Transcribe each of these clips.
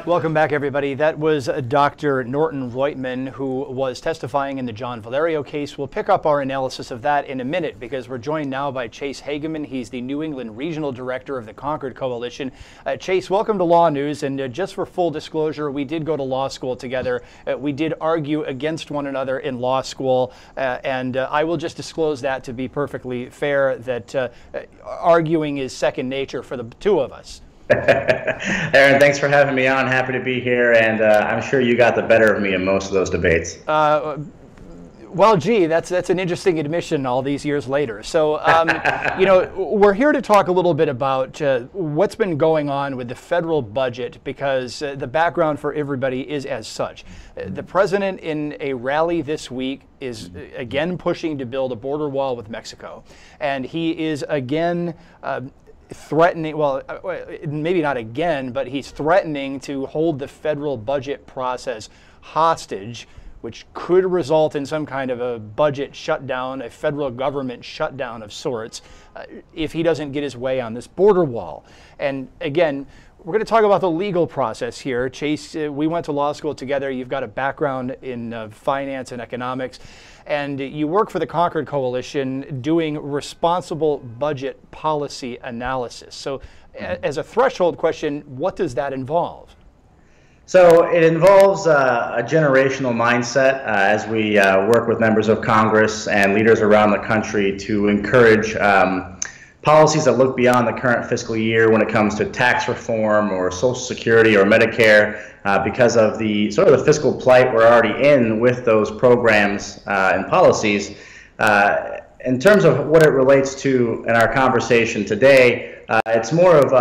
Welcome back, everybody. That was Dr. Norton Reutemann, who was testifying in the John Valerio case. We'll pick up our analysis of that in a minute because we're joined now by Chase Hagaman. He's the New England Regional Director of the Concord Coalition. Chase, welcome to LawNewz. And just for full disclosure, we did go to law school together. We did argue against one another in law school. And I will just disclose that to be perfectly fair, that arguing is second nature for the two of us. Aaron, thanks for having me on. Happy to be here, and I'm sure you got the better of me in most of those debates. Well, gee, that's an interesting admission all these years later. So, you know, we're here to talk a little bit about what's been going on with the federal budget, because the background for everybody is as such. The president, in a rally this week, is again pushing to build a border wall with Mexico, and he is again threatening, well, maybe not again, but he's threatening to hold the federal budget process hostage, which could result in some kind of a budget shutdown, a federal government shutdown of sorts, if he doesn't get his way on this border wall. And again, we're going to talk about the legal process here. Chase, we went to law school together. You've got a background in finance and economics, and you work for the Concord Coalition doing responsible budget policy analysis. So as a threshold question, what does that involve? So it involves a generational mindset as we work with members of Congress and leaders around the country to encourage policies that look beyond the current fiscal year when it comes to tax reform or Social Security or Medicare, because of the sort of the fiscal plight we're already in with those programs and policies. In terms of what it relates to in our conversation today, it's more of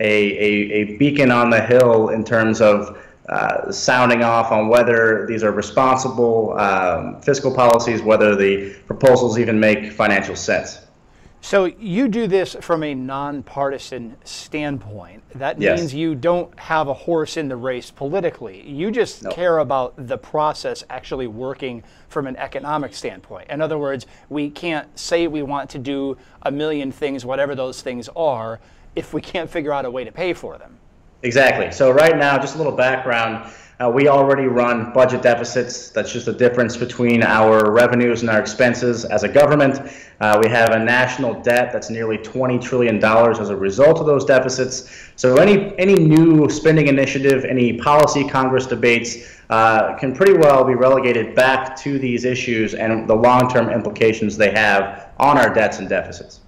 a beacon on the hill in terms of sounding off on whether these are responsible fiscal policies, whether the proposals even make financial sense. So you do this from a nonpartisan standpoint. That means you don't have a horse in the race politically. You just care about the process actually working from an economic standpoint. In other words, we can't say we want to do a million things, whatever those things are, if we can't figure out a way to pay for them. Exactly. So right now, just a little background, we already run budget deficits. That's just the difference between our revenues and our expenses as a government. We have a national debt that's nearly $20 trillion as a result of those deficits. So any new spending initiative, any policy Congress debates can pretty well be relegated back to these issues and the long-term implications they have on our debts and deficits.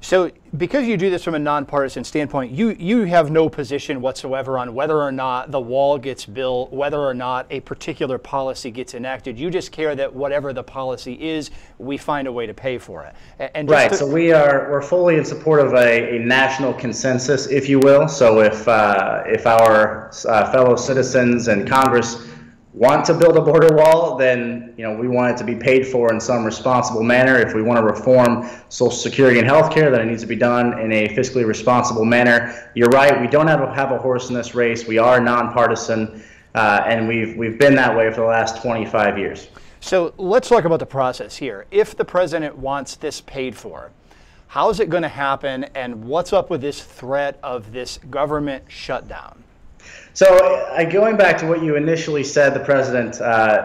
So because you do this from a nonpartisan standpoint, you have no position whatsoever on whether or not the wall gets built, whether or not a particular policy gets enacted. You just care that whatever the policy is, we find a way to pay for it. And right, so we're fully in support of a national consensus, if you will. So if our fellow citizens and Congress want to build a border wall, then we want it to be paid for in some responsible manner. If we want to reform Social Security and healthcare, then it needs to be done in a fiscally responsible manner. You're right, we don't have a horse in this race. We are nonpartisan, and we've been that way for the last 25 years. So let's talk about the process here. If the president wants this paid for, how is it going to happen, and what's up with this threat of this government shutdown? So going back to what you initially said, the president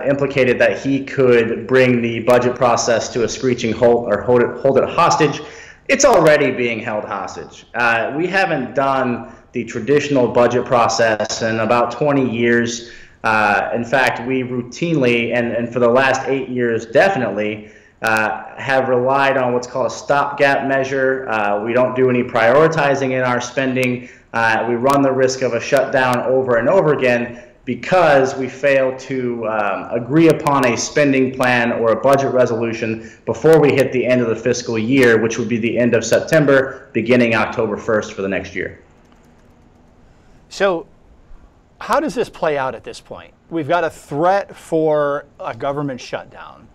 implicated that he could bring the budget process to a screeching halt or hold it hostage. It's already being held hostage. We haven't done the traditional budget process in about 20 years. In fact, we routinely, and for the last 8 years definitely, have relied on what's called a stopgap measure. We don't do any prioritizing in our spending. We run the risk of a shutdown over and over again because we fail to agree upon a spending plan or a budget resolution before we hit the end of the fiscal year, which would be the end of September, beginning October 1st for the next year. So how does this play out at this point? We've got a threat for a government shutdown.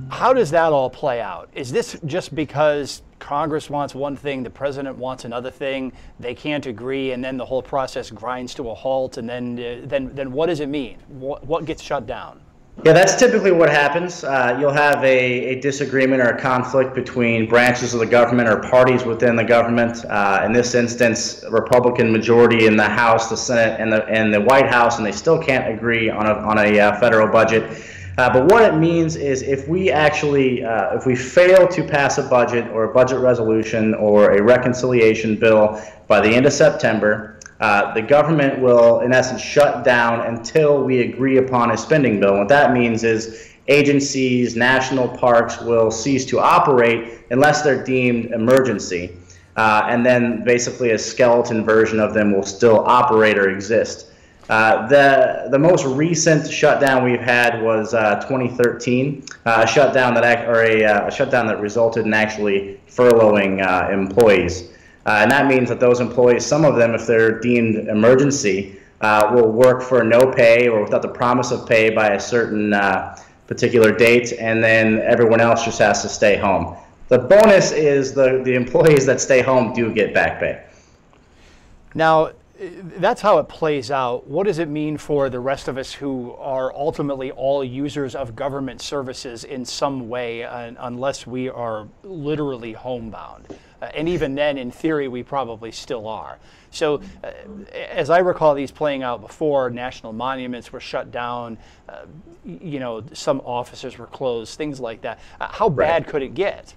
How does that all play out? Is this just because Congress wants one thing, the president wants another thing, they can't agree, and then the whole process grinds to a halt, and then what does it mean? What gets shut down? Yeah, that's typically what happens. You'll have a disagreement or a conflict between branches of the government or parties within the government. In this instance, Republican majority in the House, the Senate, and the White House, and they still can't agree on a federal budget. But what it means is if we fail to pass a budget or a budget resolution or a reconciliation bill by the end of September, the government will, in essence, shut down until we agree upon a spending bill. What that means is agencies, national parks will cease to operate unless they're deemed emergency. And then basically a skeleton version of them will still operate or exist. The most recent shutdown we've had was 2013, a shutdown that resulted in actually furloughing employees. And that means that those employees, some of them, if they're deemed emergency, will work for no pay or without the promise of pay by a certain particular date, and then everyone else just has to stay home. The bonus is the employees that stay home do get back pay. Now, that's how it plays out. What does it mean for the rest of us who are ultimately all users of government services in some way, unless we are literally homebound? And even then, in theory, we probably still are. So, as I recall these playing out before, national monuments were shut down, some offices were closed, things like that. How bad could it get?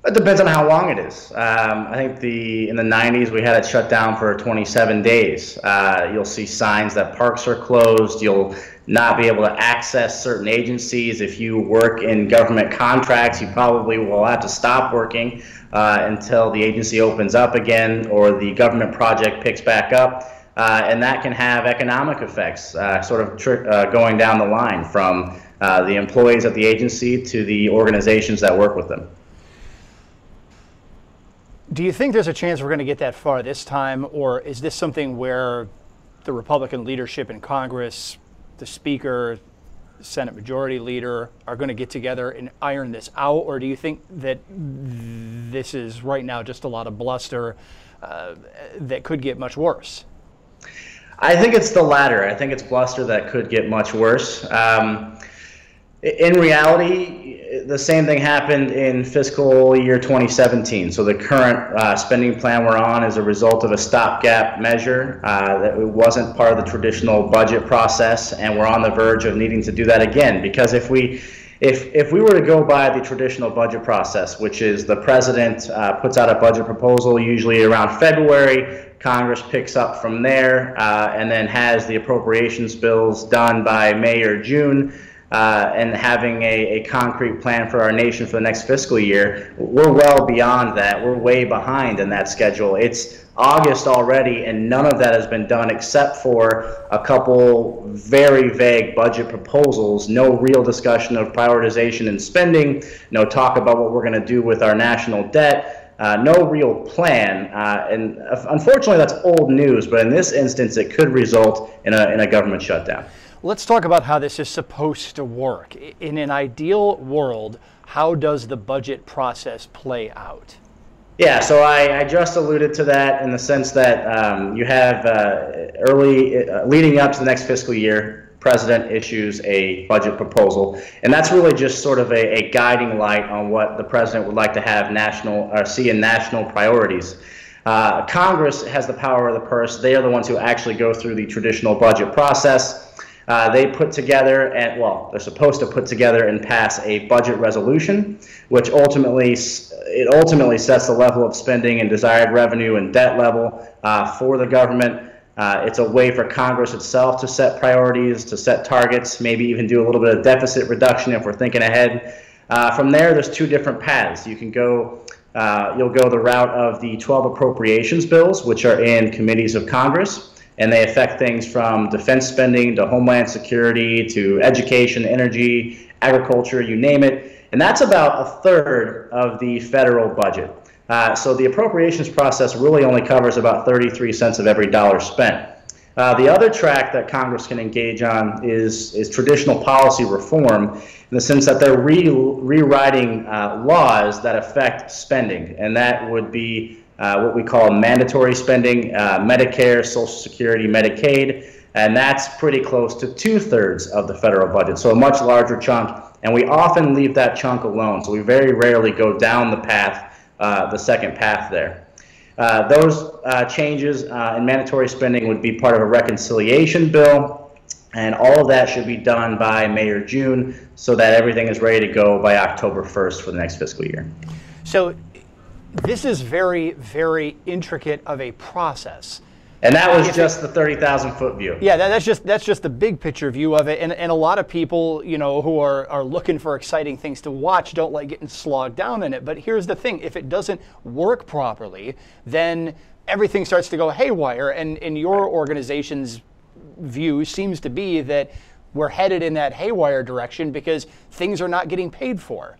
It depends on how long it is. I think in the 90s we had it shut down for 27 days. You'll see signs that parks are closed. You'll not be able to access certain agencies. If you work in government contracts, you probably will have to stop working until the agency opens up again or the government project picks back up. And that can have economic effects, going down the line from the employees at the agency to the organizations that work with them. Do you think there's a chance we're going to get that far this time, or is this something where the Republican leadership in Congress, the Speaker, Senate Majority Leader are going to get together and iron this out, or do you think that this is right now just a lot of bluster that could get much worse? I think it's the latter. I think it's bluster that could get much worse. In reality, the same thing happened in fiscal year 2017. So the current spending plan we're on is a result of a stopgap measure that wasn't part of the traditional budget process, and we're on the verge of needing to do that again. Because if we were to go by the traditional budget process, which is the president puts out a budget proposal usually around February, Congress picks up from there, and then has the appropriations bills done by May or June, and having a concrete plan for our nation for the next fiscal year, we're well beyond that. We're way behind in that schedule. It's August already, and none of that has been done except for a couple very vague budget proposals, no real discussion of prioritization and spending, no talk about what we're going to do with our national debt, no real plan. And unfortunately, that's old news, but in this instance, it could result in a government shutdown. Let's talk about how this is supposed to work. In an ideal world, how does the budget process play out? Yeah, so I just alluded to that in the sense that you have leading up to the next fiscal year, President issues a budget proposal, and that's really just sort of a guiding light on what the President would like to have see in national priorities. Congress has the power of the purse. They are the ones who actually go through the traditional budget process. They put together, they're supposed to put together and pass a budget resolution, which ultimately sets the level of spending and desired revenue and debt level for the government. It's a way for Congress itself to set priorities, to set targets, maybe even do a little bit of deficit reduction if we're thinking ahead. From there's two different paths. You can go, you'll go the route of the 12 appropriations bills, which are in committees of Congress. And they affect things from defense spending to homeland security to education, energy, agriculture, you name it. And that's about a third of the federal budget. So the appropriations process really only covers about 33 cents of every dollar spent. The other track that Congress can engage on is traditional policy reform, in the sense that they're rewriting laws that affect spending. And that would be what we call mandatory spending, Medicare, Social Security, Medicaid. And that's pretty close to 2/3 of the federal budget, so a much larger chunk. And we often leave that chunk alone, so we very rarely go down the path, the second path there. Those changes in mandatory spending would be part of a reconciliation bill, and all of that should be done by May or June so that everything is ready to go by October 1st for the next fiscal year. So this is very, very intricate of a process. And that was just the 30,000-foot view. Yeah, that's just the big picture view of it. And a lot of people, you know, who are looking for exciting things to watch don't like getting slogged down in it. But here's the thing: if it doesn't work properly, then everything starts to go haywire. And in your organization's view seems to be that we're headed in that haywire direction because things are not getting paid for.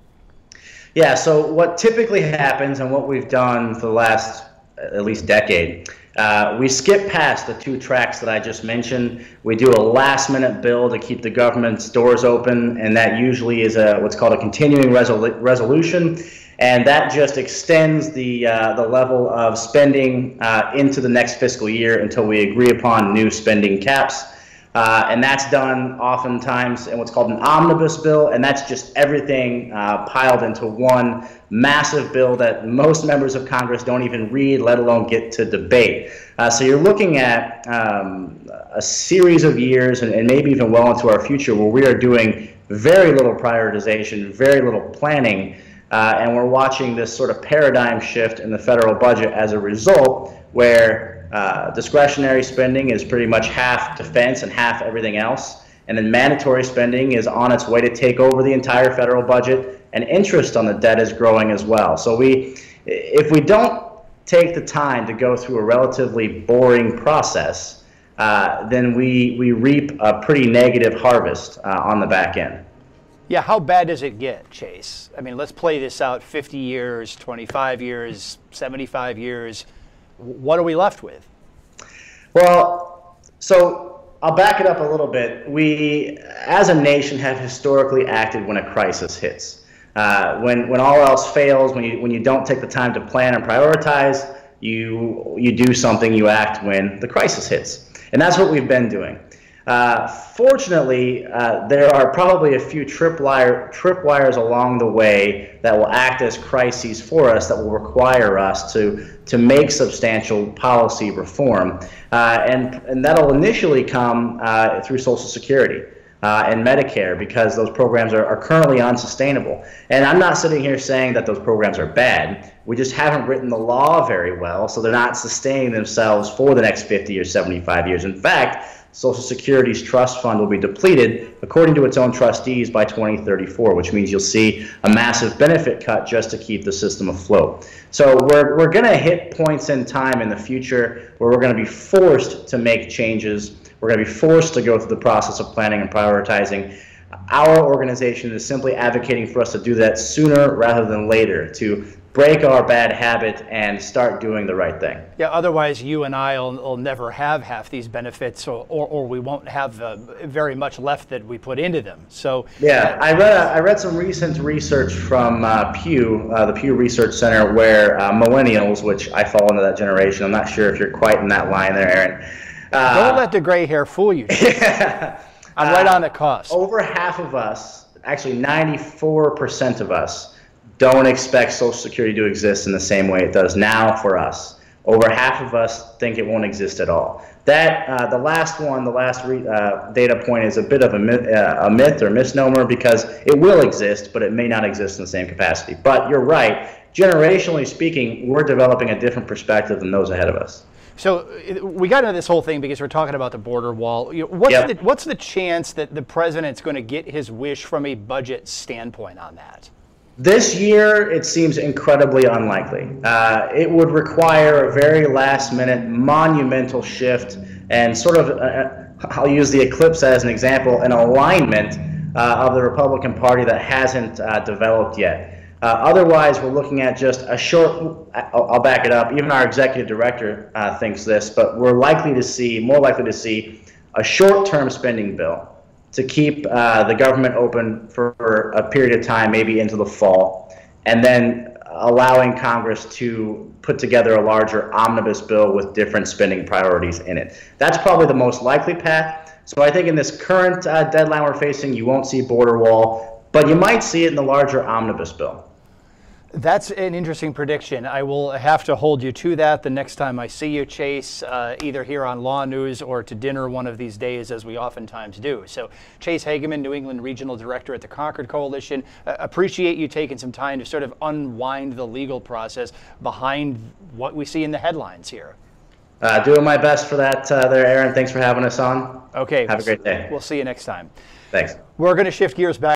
Yeah. So what typically happens, and what we've done for the last at least decade. We skip past the two tracks that I just mentioned. We do a last-minute bill to keep the government's doors open, and that usually is what's called a continuing resolution, and that just extends the level of spending into the next fiscal year until we agree upon new spending caps. And that's done oftentimes in what's called an omnibus bill, and that's just everything piled into one massive bill that most members of Congress don't even read, let alone get to debate. So you're looking at a series of years, and maybe even well into our future, where we are doing very little prioritization, very little planning, and we're watching this sort of paradigm shift in the federal budget as a result, where discretionary spending is pretty much half defense and half everything else. And then mandatory spending is on its way to take over the entire federal budget, and interest on the debt is growing as well. So if we don't take the time to go through a relatively boring process, then we reap a pretty negative harvest on the back end. Yeah, how bad does it get, Chase? I mean, let's play this out: 50 years, 25 years, 75 years. What are we left with? Well, so I'll back it up a little bit. We, as a nation, have historically acted when a crisis hits. When all else fails, when you don't take the time to plan and prioritize, you do something, you act when the crisis hits. And that's what we've been doing. Fortunately, there are probably a few tripwires along the way that will act as crises for us, that will require us to make substantial policy reform. And that'll initially come through Social Security and Medicare, because those programs are currently unsustainable. And I'm not sitting here saying that those programs are bad. We just haven't written the law very well, so they're not sustaining themselves for the next 50 or 75 years. In fact, Social Security's trust fund will be depleted, according to its own trustees, by 2034, which means you'll see a massive benefit cut just to keep the system afloat. So we're going to hit points in time in the future where we're going to be forced to make changes. We're going to be forced to go through the process of planning and prioritizing. Our organization is simply advocating for us to do that sooner rather than later, to break our bad habit and start doing the right thing. Yeah, otherwise you and I will never have half these benefits, or we won't have very much left that we put into them. So yeah, I read some recent research from Pew, the Pew Research Center, where millennials, which I fall into that generation, I'm not sure if you're quite in that line there, Aaron. Don't let the gray hair fool you. Yeah. I'm right on the cusp. Over half of us, actually 94% of us, don't expect Social Security to exist in the same way it does now for us. Over half of us think it won't exist at all. That the last data point is a bit of a myth or misnomer, because it will exist, but it may not exist in the same capacity. But you're right. Generationally speaking, we're developing a different perspective than those ahead of us. So we got into this whole thing because we're talking about the border wall. What's the chance that the president's going to get his wish from a budget standpoint on that? This year, it seems incredibly unlikely. It would require a very last-minute, monumental shift, and sort of, I'll use the eclipse as an example, an alignment of the Republican Party that hasn't developed yet. Otherwise, we're looking at just a short, I'll back it up, even our executive director thinks this, but we're more likely to see a short-term spending bill to keep the government open for a period of time, maybe into the fall, and then allowing Congress to put together a larger omnibus bill with different spending priorities in it. That's probably the most likely path. So I think in this current deadline we're facing, you won't see border wall, but you might see it in the larger omnibus bill. That's an interesting prediction. I will have to hold you to that the next time I see you, Chase, either here on LawNewz or to dinner one of these days, as we oftentimes do. So Chase Hagaman, New England Regional Director at the Concord Coalition, appreciate you taking some time to sort of unwind the legal process behind what we see in the headlines here. Doing my best for that there, Aaron. Thanks for having us on. Okay. Have a great day. We'll see you next time. Thanks. We're going to shift gears back.